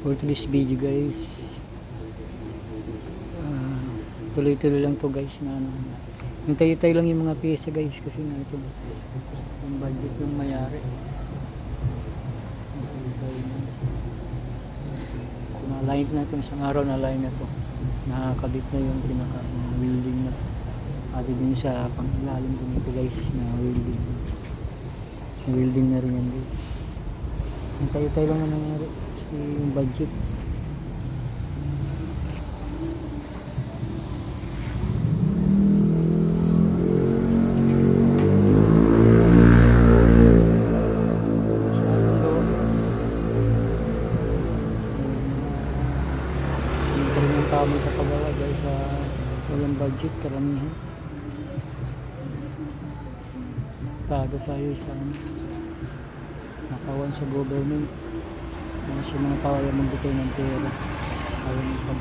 for today's video guys. Tuloy-tuloy lang to guys na ano. Hintay-hintay lang yung mga pyesa guys kasi na ito yung budget yung mayari. Kung na-line na ito isang araw na-line na ito, nakakabit na yung pinaka welding na ati din sa pang-ilalim din ito guys na welding na rin yan guys. Hintay-hintay lang na nangyari kasi yung budget. Kami sa paggawa guys sa walang budget karamihan. Tago tayo sa nakawan sa government. Mas yung mga kawala magbigay ng pera. Ayaw ng pag